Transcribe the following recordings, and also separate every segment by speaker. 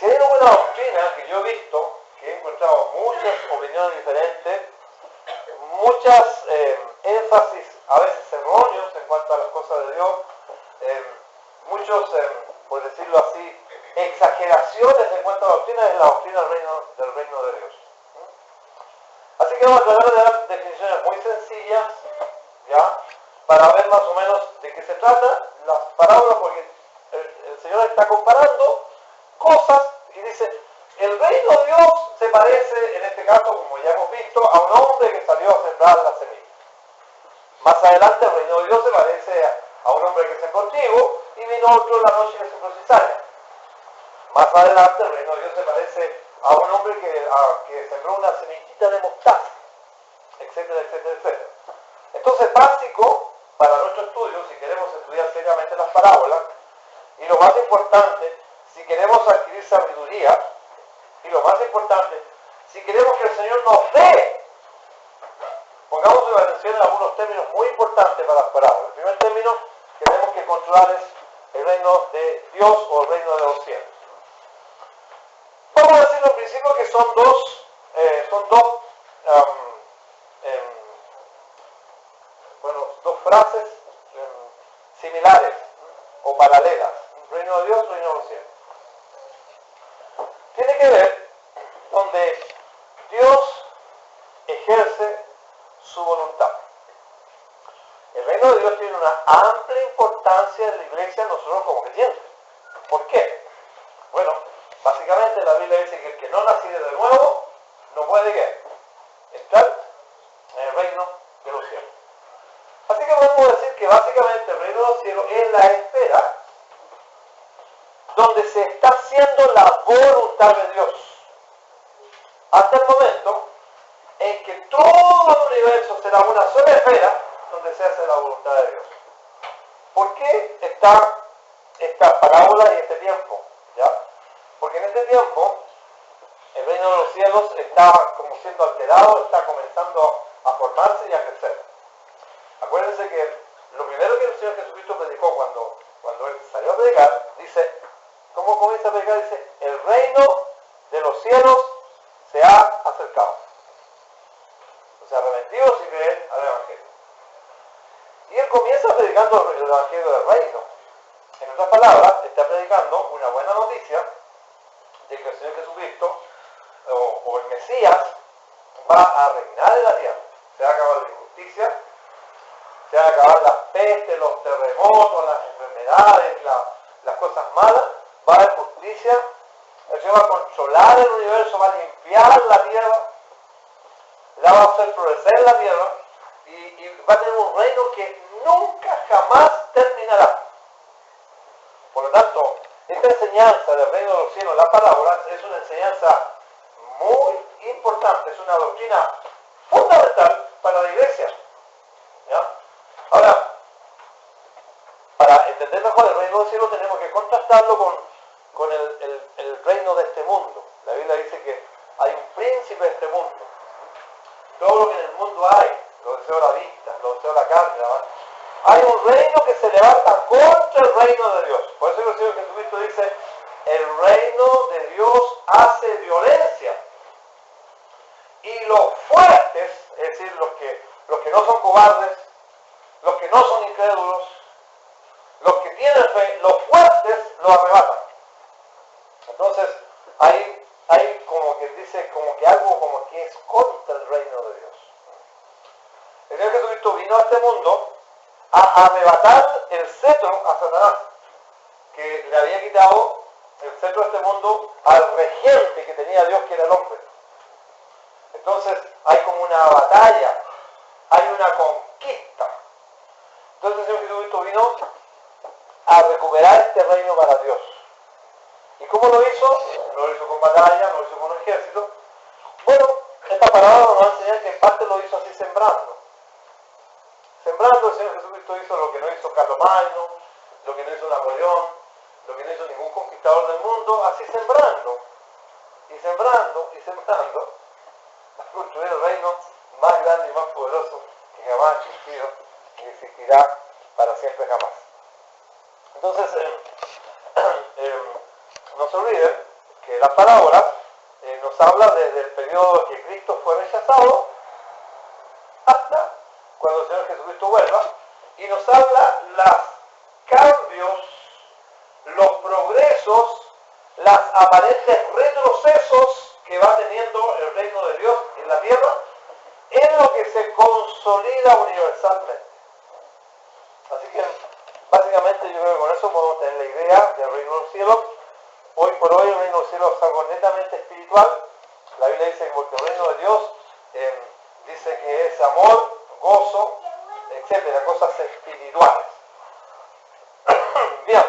Speaker 1: Si hay alguna doctrina que yo he visto, que he encontrado muchas opiniones diferentes, muchas énfasis a veces erróneos en cuanto a las cosas de Dios, muchos, por decirlo así, exageraciones en cuanto a doctrina, es la doctrina del reino de Dios. Así que vamos a tratar de dar definiciones muy sencillas, ¿ya? Para ver más o menos de qué se trata las parábolas, porque el Señor está comparando cosas y dice, el reino de Dios se parece, en este caso, como ya hemos visto, a un hombre que salió a sembrar la semilla. Más adelante el reino de Dios se parece a un hombre que sembró trigo y vino otro la noche que sembró cizaña. Más adelante el reino de Dios se parece a un hombre que sembró una semillita de mostaza, etcétera, etcétera, etcétera. Entonces, básico para nuestro estudio, si queremos estudiar seriamente las parábolas, y lo más importante, si queremos adquirir sabiduría, y lo más importante, si queremos que el Señor nos dé, pongamos en atención en algunos términos muy importantes para las parábolas. El primer término que tenemos que controlar es el reino de Dios o el reino de los cielos. Vamos a decir al principio que son dos frases similares o paralelas. Reino de Dios, reino de los cielos. Tiene que ver donde Dios ejerce su voluntad. El reino de Dios tiene una amplia importancia en la iglesia, nosotros como creyentes. ¿Por qué? Bueno, básicamente la Biblia dice que el que no naciere de nuevo no puede ¿qué? Entrar en el reino de los cielos. Así que podemos decir que básicamente el reino de los cielos es la esfera donde se está haciendo la voluntad de Dios. Hasta el momento en que todo el universo será una sola esfera donde se hace la voluntad de Dios. ¿Por qué está esta parábola y este tiempo? ¿Ya? Porque en este tiempo el reino de los cielos está como siendo alterado, está comenzando a formarse y a crecer. Acuérdense que lo primero que el Señor Jesucristo predicó cuando Él salió a predicar, dice, ¿cómo comienza a predicar? Dice, el reino de los cielos se ha acercado. O sea, arrepentidos y creen al Evangelio. Y Él comienza predicando el Evangelio del reino. En otras palabras, está predicando una buena noticia de que el Señor Jesucristo o el Mesías va a reinar en la tierra. Se va a acabar la injusticia, se van a acabar las pestes, los terremotos, las enfermedades, las cosas malas, va a haber justicia, el Señor va a controlar el universo, va a limpiar la tierra, la va a hacer florecer la tierra y va a tener un reino que nunca jamás terminará. Por lo tanto, esta enseñanza del reino de los cielos, la parábola, es una enseñanza muy importante, es una doctrina fundamental para la iglesia. ¿Ya? Ahora, para entender mejor el reino del cielo tenemos que contrastarlo con el reino de este mundo. La Biblia dice que hay un príncipe de este mundo. Todo lo que en el mundo hay, los deseos de la vista, los deseos de la carne, ¿verdad? Hay un reino que se levanta contra el reino de Dios. Por eso el Señor Jesucristo dice, el reino de Dios hace violencia. Y los fuertes, es decir, los que no son cobardes, los que no son incrédulos, los que tienen fe, los fuertes lo arrebatan. Entonces, hay como que dice, como que algo como que es contra el reino de Dios. El Señor Jesucristo vino a este mundo a arrebatar el cetro a Satanás, que le había quitado el cetro de este mundo al regente que tenía Dios, que era el hombre. Entonces, hay como una batalla, hay una conquista. Entonces el Señor Jesucristo vino a recuperar este reino para Dios. ¿Y cómo lo hizo? Lo hizo con batalla, lo hizo con ejército. Bueno, esta parábola nos va a enseñar que en parte lo hizo así sembrando. Sembrando, el Señor Jesucristo hizo lo que no hizo Carlomagno, lo que no hizo Napoleón, lo que no hizo ningún conquistador del mundo, así sembrando, y sembrando, y sembrando, a construir el reino más grande y más poderoso que jamás ha existido y existirá para siempre jamás. Entonces, no se olviden que que la parábola nos habla desde el periodo que Cristo fue rechazado hasta cuando el Señor Jesucristo vuelva, y nos habla los cambios, los progresos, las aparentes retrocesos que va teniendo el reino de Dios en la tierra, en lo que se consolida universalmente. Así que, básicamente, yo creo que con eso podemos tener la idea del reino de los cielos. Hoy por hoy el reino de los cielos es algo netamente espiritual. La Biblia dice que porque el reino de Dios dice que es amor, gozo, etcétera, cosas espirituales. Bien,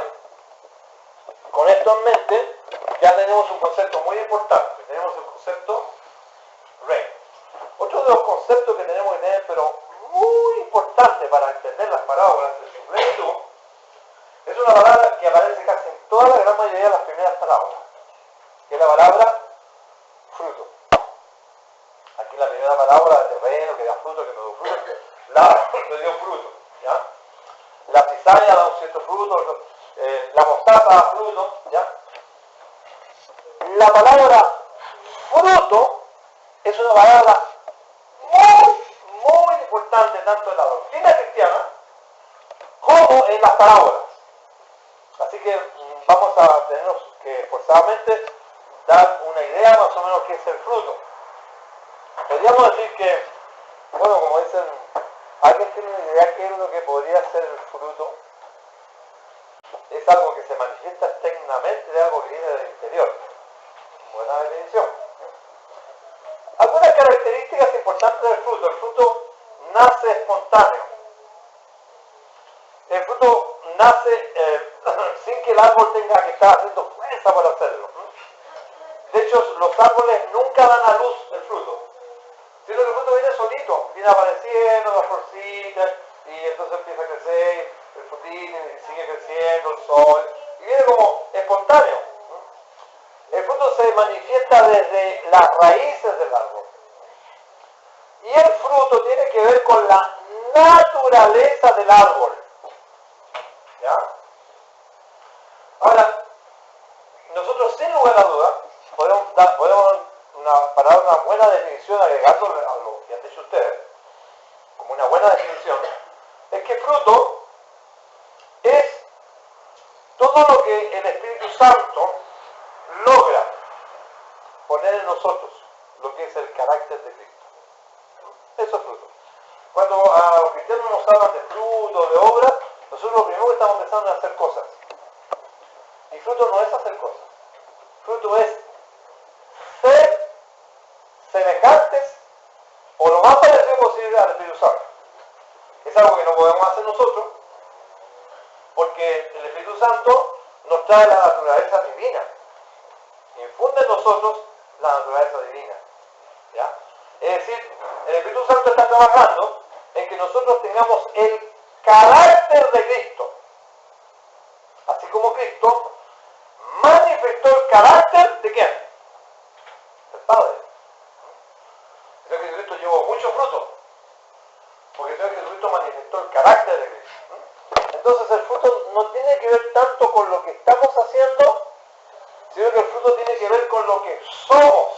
Speaker 1: con esto en mente, ya tenemos un concepto muy importante. Tenemos el concepto reino. Otro de los conceptos que tenemos que tener, pero muy importante para entender las parábolas de su plenitud, es una palabra que aparece casi en toda la gran mayoría de las primeras parábolas, que es la palabra fruto. Aquí la primera parábola de terreno, que da fruto, que no dio fruto, que dio fruto, ¿ya? La cizaña da un cierto fruto, la mostaza da fruto, ¿ya? La palabra fruto es una palabra muy importante tanto en la doctrina cristiana como en las parábolas. Así que vamos a tener que forzadamente dar una idea más o menos qué es el fruto. Podríamos decir que, bueno, como dicen, ¿alguien tiene una idea qué es lo que podría ser el fruto? Es algo que se manifiesta externamente de algo que viene del interior. Buena definición. Algunas características importantes del fruto. El fruto nace espontáneo. El fruto nace sin que el árbol tenga que estar haciendo fuerza para hacerlo. De hecho, los árboles nunca dan a luz el fruto, sino que el fruto viene solito, viene apareciendo las florcitas, y entonces empieza a crecer el frutín, y sigue creciendo el sol, y viene como espontáneo. El fruto se manifiesta desde las raíces del árbol. Y el fruto tiene que ver con la naturaleza del árbol. ¿Ya? Ahora, nosotros sin lugar a dudas podemos para dar una buena definición, agregando a lo que han dicho ustedes, como una buena definición, es que fruto es todo lo que el Espíritu Santo logra poner en nosotros, lo que es el carácter de Cristo. Eso es fruto. Cuando a los cristianos nos hablan de fruto, de obra, nosotros lo primero que estamos pensando es hacer cosas. Y fruto no es hacer cosas. Fruto es ser semejantes o lo más parecido posible al Espíritu Santo. Es algo que no podemos hacer nosotros, porque el Espíritu Santo nos trae la naturaleza divina. Infunde en nosotros la naturaleza divina. ¿Ya? Es decir, el Espíritu Santo está trabajando en que nosotros tengamos el carácter de Cristo. Así como Cristo manifestó el carácter de ¿quién? Del Padre. El Señor Jesucristo llevó mucho fruto, porque el Señor Jesucristo manifestó el carácter de Cristo. Entonces el fruto no tiene que ver tanto con lo que estamos haciendo, sino que el fruto tiene que ver con lo que somos,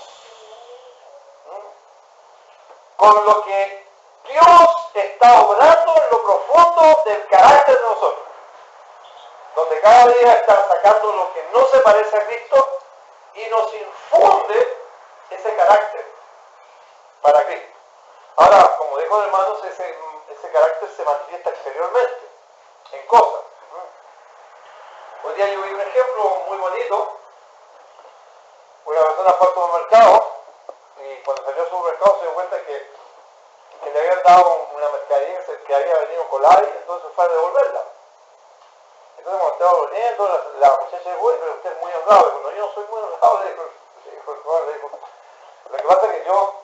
Speaker 1: con lo que Dios está obrando en lo profundo del carácter de nosotros, donde cada día está sacando lo que no se parece a Cristo y nos infunde ese carácter para Cristo. Ahora, como dijo el hermano, ese carácter se manifiesta exteriormente, en cosas. Hoy día yo vi un ejemplo muy bonito. Una persona fue al supermercado y cuando salió al supermercado se dio cuenta que le habían dado una mercadería que había venido colada y entonces fue a devolverla. Entonces cuando estaba volviendo, la muchacha dijo, pero usted es muy honrado. Dijo, no, yo no soy muy honrado, le dijo, lo que pasa es que yo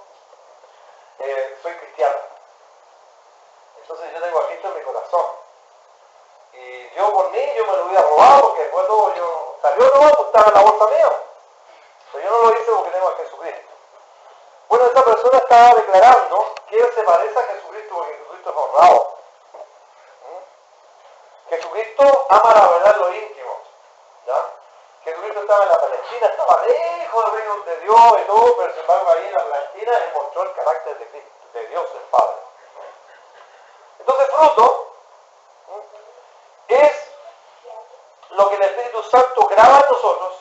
Speaker 1: soy cristiano. Entonces yo tengo a Cristo en mi corazón. Y yo por mí, yo me lo hubiera robado, porque después todo yo salió no, pues estaba en la bolsa mía. Pero yo no lo hice porque tengo a Jesucristo. Bueno, esta persona estaba declarando que él se parece a Jesucristo porque Jesucristo es honrado. Jesucristo ama la verdad en lo íntimo. ¿Ya? Jesucristo estaba en la Palestina, estaba lejos del reino de Dios y todo, pero sin embargo ahí en la Palestina Él mostró el carácter de Cristo, de Dios el Padre. Entonces fruto es lo que el Espíritu Santo graba en nosotros,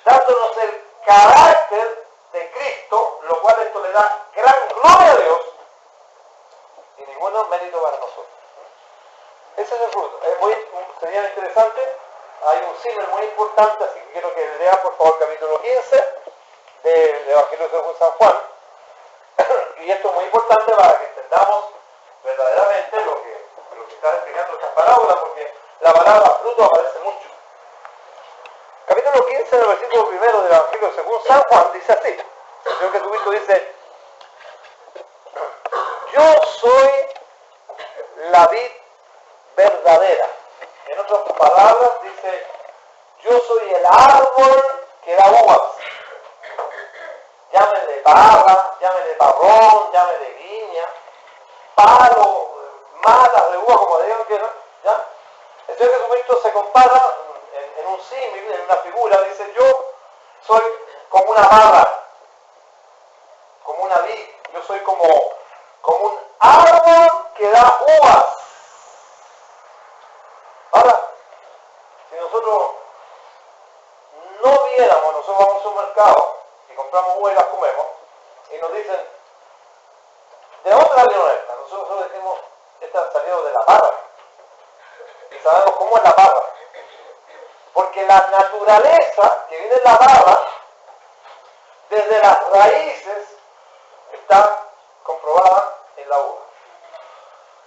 Speaker 1: dándonos el carácter de Cristo, lo cual esto le da gran gloria a Dios y ningún mérito para nosotros. Ese es el fruto. Sería interesante. Hay un símil muy importante, así que quiero que lea por favor capítulo 15 del Evangelio según San Juan. Y esto es muy importante para que entendamos verdaderamente lo que están explicando estas parábolas, porque la palabra fruto aparece mucho. Capítulo 15 del versículo 1 del Evangelio según San Juan dice así. El Señor Jesucristo dice: yo soy la vid verdadera. En otras palabras dice: yo soy el árbol que da uvas. Llámenle barra, llámenle parrón, llámenle guiña, palo, matas de uva, como digan quieran, ¿ya? El Señor Jesucristo se compara en un símil, en una figura, dice: yo soy como una barra, como una vid, yo soy como un árbol que da uvas. Ahora, si nosotros no viéramos, nosotros vamos a un mercado y compramos uvas y las comemos, y nos dicen: ¿de dónde salieron estas? Nosotros decimos: estas han salido de la parra. Y sabemos cómo es la parra. Porque la naturaleza que viene en la parra, desde las raíces, está comprobada en la uva.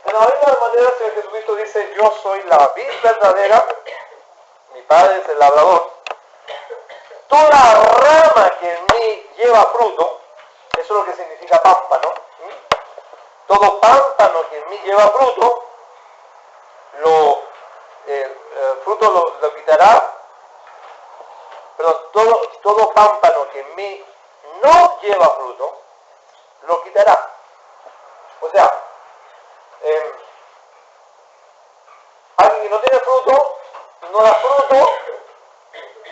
Speaker 1: De la misma manera, el Señor Jesucristo dice: yo soy la vid verdadera, mi Padre es el labrador. Toda rama que en mí lleva fruto, eso es lo que significa pámpano. Todo pámpano que en mí lleva fruto, el fruto lo quitará. Pero todo pámpano que en mí no lleva fruto, lo quitará. O sea, alguien que no tiene fruto, no da fruto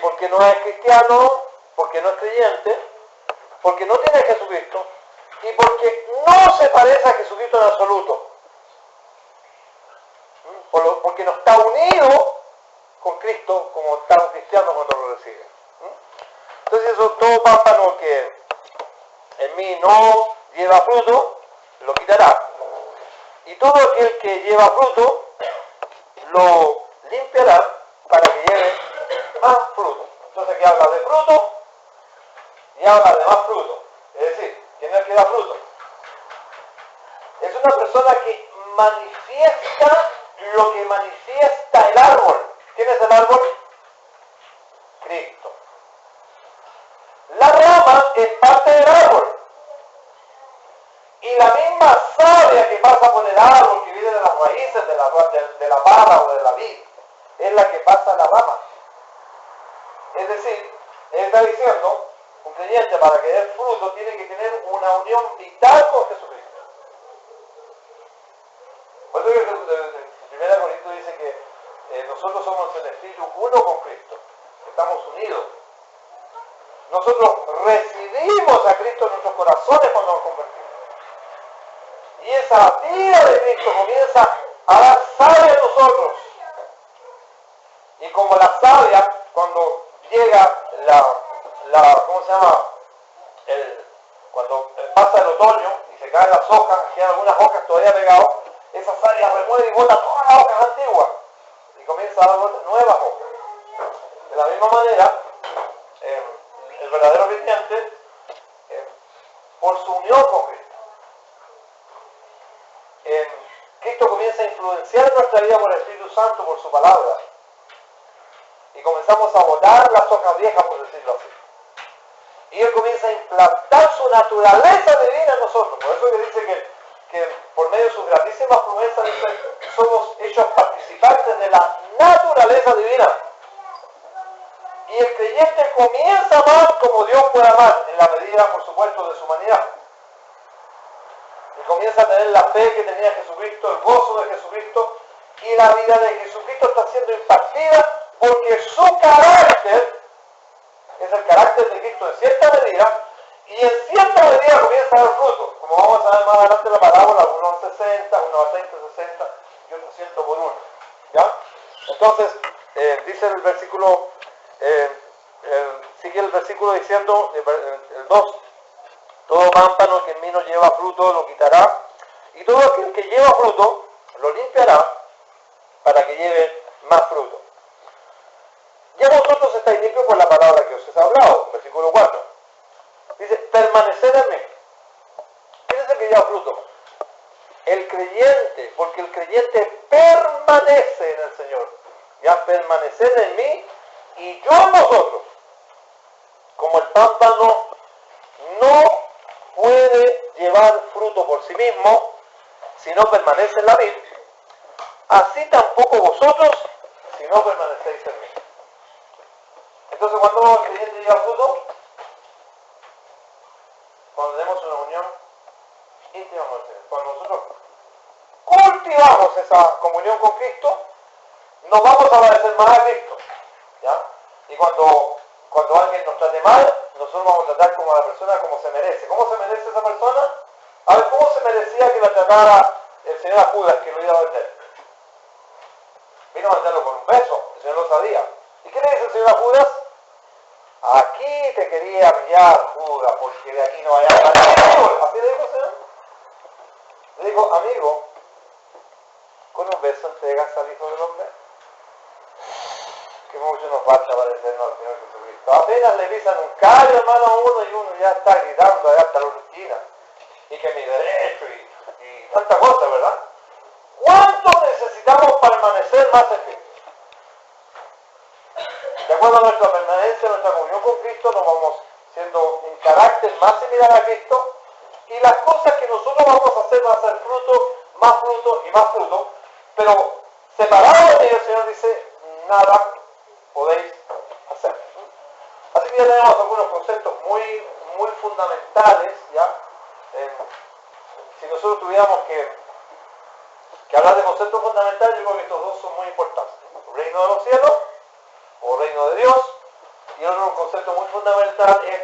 Speaker 1: porque no es cristiano, porque no es creyente, porque no tiene a Jesucristo y porque no se parece a Jesucristo en absoluto. Porque no está unido con Cristo como está un cristiano cuando lo recibe. Entonces eso, todo pámpano que en mí no lleva fruto, lo quitará. Y todo aquel que lleva fruto, lo limpiará para que lleve más fruto. Entonces aquí habla de fruto y habla de más fruto. Es decir, ¿quién es el que da fruto? Es una persona que manifiesta lo que manifiesta el árbol. ¿Quién es el árbol? Cristo. La rama es parte del árbol. Y la misma savia que pasa por el árbol, que viene de las raíces de la parra o de la vid, es la que pasa a la rama. Es decir, él está diciendo, un creyente para que dé fruto tiene que tener una unión vital con Jesucristo. Por eso que el 1 Corintios dice que nosotros somos el espíritu uno con Cristo, estamos unidos. Nosotros recibimos a Cristo en nuestros corazones cuando nos convertimos. Y esa vida de Cristo comienza a dar savia a nosotros. Y como la savia, cuando llega ¿cómo se llama? Cuando pasa el otoño y se caen las hojas, quedan algunas hojas todavía pegadas, esa savia remueve y bota todas las hojas antiguas. Y comienza a dar nuevas hojas. De la misma manera, el verdadero creyente, por su unión con Cristo, Cristo comienza a influenciar nuestra vida por el Espíritu Santo, por su palabra. Y comenzamos a botar las hojas viejas, por decirlo así. Y Él comienza a implantar su naturaleza divina en nosotros. Por eso que dice que por medio de sus grandísimas promesas dice, somos hechos participantes de la naturaleza divina. Y el creyente comienza a amar como Dios puede amar, en la medida, por supuesto, de su humanidad. Y comienza a tener la fe que tenía Jesucristo, el gozo de Jesucristo, y la vida de Jesucristo está siendo impartida porque su carácter es el carácter de Cristo en cierta medida, y en cierta medida comienza a dar fruto. Como vamos a ver más adelante en la parábola, uno a 60, uno a 30, 60 y otro 100 por uno. ¿Ya? Entonces, dice el versículo, sigue el versículo diciendo, el 2, todo pámpano que en mí no lleva fruto lo quitará, y todo aquel que lleva fruto lo limpiará para que lleve más fruto. Ya vosotros estáis limpios por la palabra que os he hablado, versículo 4. Dice, permaneced en mí. ¿Quién es el que lleva fruto? El creyente, porque el creyente permanece en el Señor. Ya, permaneced en mí y yo en vosotros. Como el pámpano no puede llevar fruto por sí mismo si no permanece en la vid, así tampoco vosotros si no permanecéis en mí. Entonces, cuando el creyente lleva fruto, cuando tenemos una unión íntima con el Señor, cuando nosotros cultivamos esa comunión con Cristo, nos vamos a parecer más a Cristo. ¿Ya? Y cuando alguien nos trate mal, nosotros vamos a tratar como a la persona como se merece. ¿Cómo se merece esa persona? A ver, ¿cómo se merecía que la tratara el Señor a Judas, que lo iba a vender? Vino a venderlo con un beso, el Señor lo sabía. ¿Y qué le dice el Señor a Judas? Aquí te quería pillar, Judas, porque de aquí no vaya a salir. ¿Así le dijo el Señor? Le dijo, amigo, con un beso entregas al Hijo del Hombre. Que mucho nos falta parecernos al Señor Jesucristo. Apenas le pisan un callo, hermano, a uno y uno ya está gritando allá hasta la esquina. Y que mi derecho y tanta cosa, ¿verdad? ¿Cuánto necesitamos permanecer más en Cristo? De acuerdo a nuestra permanencia, nuestra comunión con Cristo, nos vamos siendo en carácter más similar a Cristo, y las cosas que nosotros vamos a hacer van a ser fruto y más fruto, pero separados de ellos, el Señor dice, nada podéis hacer. Así que ya tenemos algunos conceptos muy fundamentales, ¿ya? Si nosotros tuviéramos que hablar de conceptos fundamentales, yo creo que estos dos son muy importantes. Reino de los cielos, o reino de Dios, y otro concepto muy fundamental es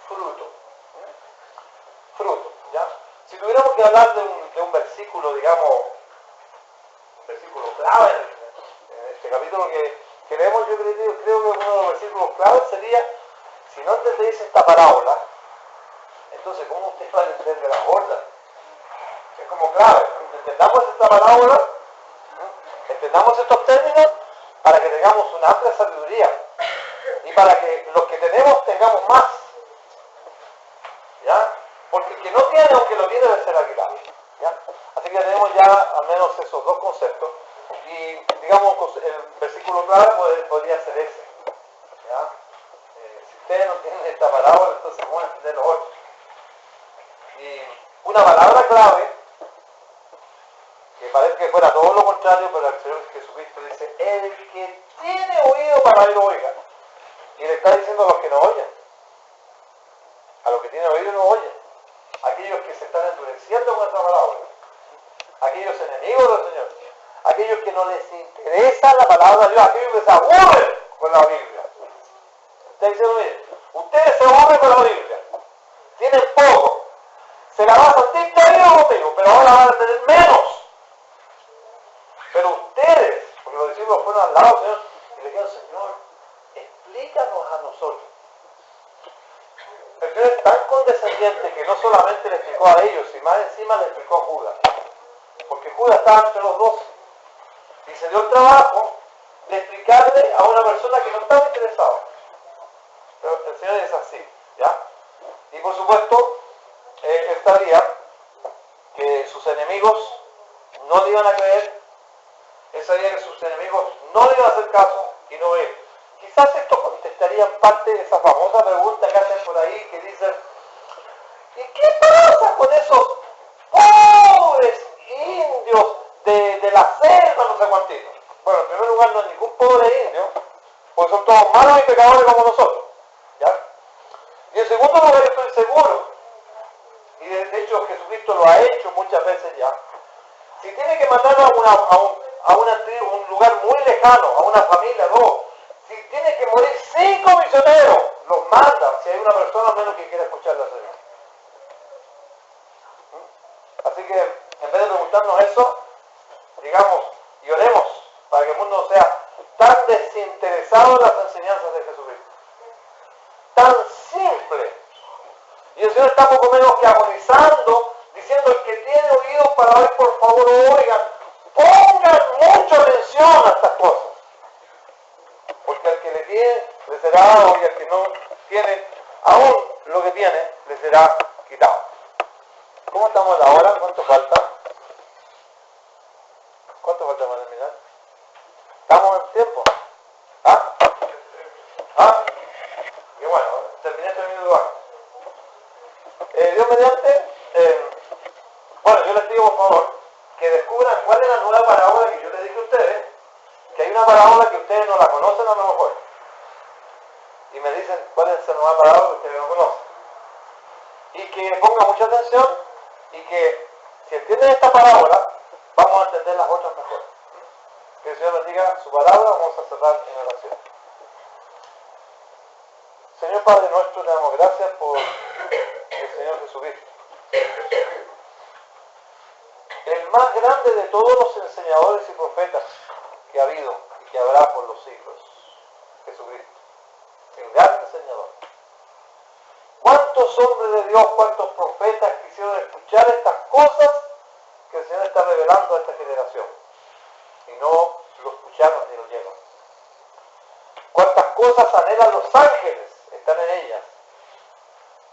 Speaker 1: fruto. Fruto, ¿ya? Si tuviéramos que hablar de un versículo, digamos, un versículo clave en este capítulo que leemos, yo creo que uno de los versículos claves sería, si no entendéis esta parábola, entonces ¿cómo usted va a entender de la gorda? Es como clave, entendamos esta parábola, entendamos estos términos, para que tengamos una amplia sabiduría y para que los que tenemos tengamos más. ¿Ya? Porque el que no tiene, aunque lo tiene, debe ser alquilado. ¿Ya? Así que tenemos ya al menos esos dos conceptos. Y digamos, el versículo clave podría ser ese. ¿Ya? Si ustedes no tienen esta parábola, entonces ¿cómo entender los otros? Y una palabra clave, que parece que fuera todo lo contrario, pero el Señor Jesucristo dice, el que tiene oído para oír, oiga. Y le está diciendo a los que no oyen. A los que tienen oído no oyen. Aquellos que se están endureciendo con esta palabra. Aquellos enemigos del Señor. Aquellos que no les interesa la palabra de Dios. Aquellos que se aburren con la Biblia. Está diciendo, mire, ustedes se aburren con la Biblia. Tienen poco. Se la basan distraídos conmigo, pero ahora van a tener menos. Pero ustedes, porque los discípulos fueron al lado del Señor y le dijeron, Señor, explícanos a nosotros. El Señor es tan condescendiente que no solamente le explicó a ellos, sino más encima le explicó a Judas. Porque Judas estaba entre los 12. Y se dio el trabajo de explicarle a una persona que no estaba interesada. Pero el Señor es así, ¿ya? Y por supuesto, él sabía que sus enemigos no le iban a creer. Él sabía que sus enemigos no le iban a hacer caso y no él. Quizás esto contestaría en parte de esa famosa pregunta que hacen por ahí, que dicen, ¿y qué pasa con esos pobres indios de la selva, no sé cuántito? Bueno, en primer lugar no hay ningún pobre indio, porque son todos malos y pecadores como nosotros. ¿Ya? Y en segundo lugar, estoy seguro, y de hecho Jesucristo lo ha hecho muchas veces ya, si tiene que mandar a una tribu, un lugar muy lejano, a una familia, dos, tiene que morir 5 misioneros, los manda, si hay una persona menos que quiera escucharle al Señor. Así que, en vez de preguntarnos eso, digamos y oremos para que el mundo no sea tan desinteresado en las enseñanzas de Jesucristo. Tan simple. Y el Señor está poco menos que agonizando, diciendo: el que tiene oídos para oír, por favor, oigan. Pongan mucha atención a estas cosas. Porque al que le tiene, le será dado, y al que no tiene, aún lo que tiene, le será quitado. ¿Cómo estamos a la hora? ¿Cuánto falta? ¿Cuánto falta para terminar? ¿Estamos en tiempo? ¿Ah? ¿Ah? Y bueno, terminé 3 minutos antes. Dios mediante, bueno, yo les digo, por favor, que descubran cuál es la nueva parábola que yo les dije a ustedes, que hay una parábola que ustedes no la conocen a lo mejor. Y me dicen cuál es esa nueva parábola que ustedes no conocen. Y que pongan mucha atención y que si entienden esta parábola, vamos a entender las otras mejor. Que el Señor nos diga su palabra, vamos a cerrar en oración. Señor Padre nuestro, te damos gracias por el Señor Jesucristo. El más grande de todos los enseñadores y profetas que ha habido y que habrá por los siglos. Jesucristo. El gran enseñador. ¿Cuántos hombres de Dios, cuántos profetas quisieron escuchar estas cosas que el Señor está revelando a esta generación? Y no lo escucharon ni lo llevan. ¿Cuántas cosas anhelan los ángeles? Están en ellas.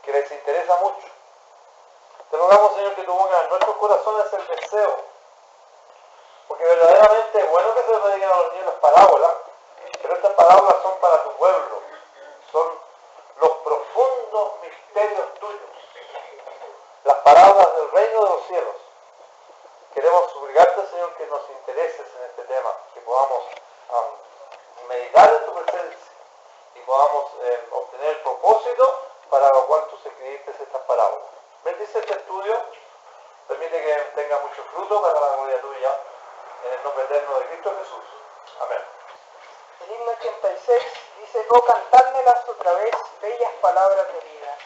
Speaker 1: Que les interesa mucho. Te rogamos, Señor, que tú pongas en nuestros corazones el deseo. Porque verdaderamente es bueno que se prediquen a los niños las parábolas, pero estas parábolas son para tu pueblo. Son los profundos misterios tuyos. Las parábolas del reino de los cielos. Queremos suplicarte, Señor, que nos intereses en este tema, que podamos meditar en tu presencia y podamos obtener el propósito para lo cual tú escribiste estas parábolas. Bendice este estudio, permite que tenga mucho fruto para la gloria tuya, en el nombre eterno de Cristo Jesús. Amén.
Speaker 2: El himno 86 dice: oh, cantádmelas otra vez, bellas palabras de vida.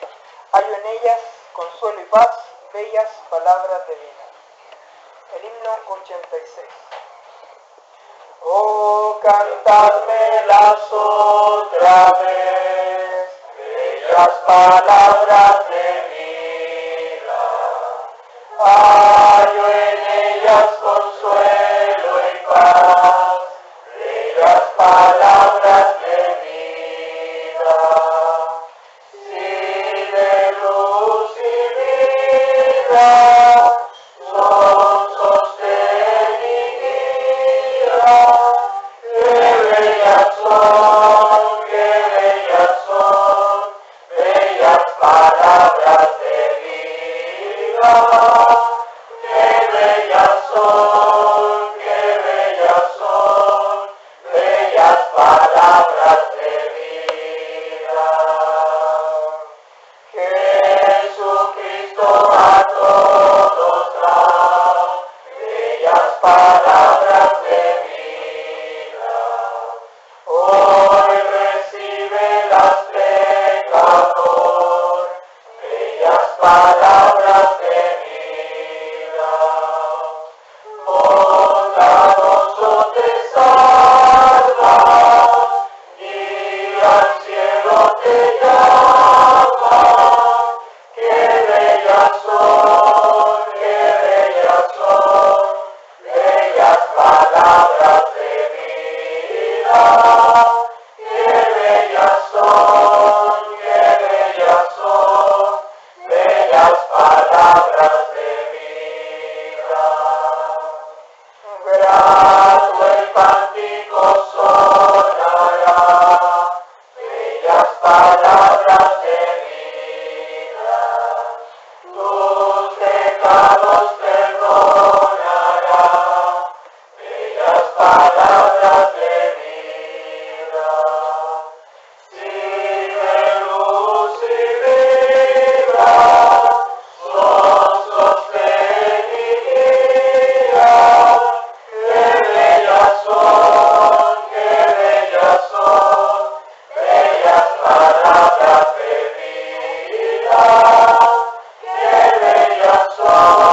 Speaker 2: Hallo en ellas consuelo y paz, bellas palabras de vida. El himno 86.
Speaker 1: Oh, cantádmelas otra vez, bellas palabras de vida. Hallo en ellas consuelo y paz, bellas palabras de vida. Sí, de luz y vida, son sostén y guía. Qué bellas son, bellas palabras de vida. Qué bellas son, bellas palabras de vida. Jesucristo a todos da bellas palabras de vida. Hoy recibe las pecador, bellas palabras de vida. Bondadoso te salva, y al cielo te llama. Qué bellas son, bellas palabras de vida. Qué bellas son, bellas palabras de vida. Grato el cántico sonará, bellas palabras de vida. Tus pecados perdonará, bellas palabras de vida. Si de luz y vida, son sostén y guía. Qué bellas son, Jehová.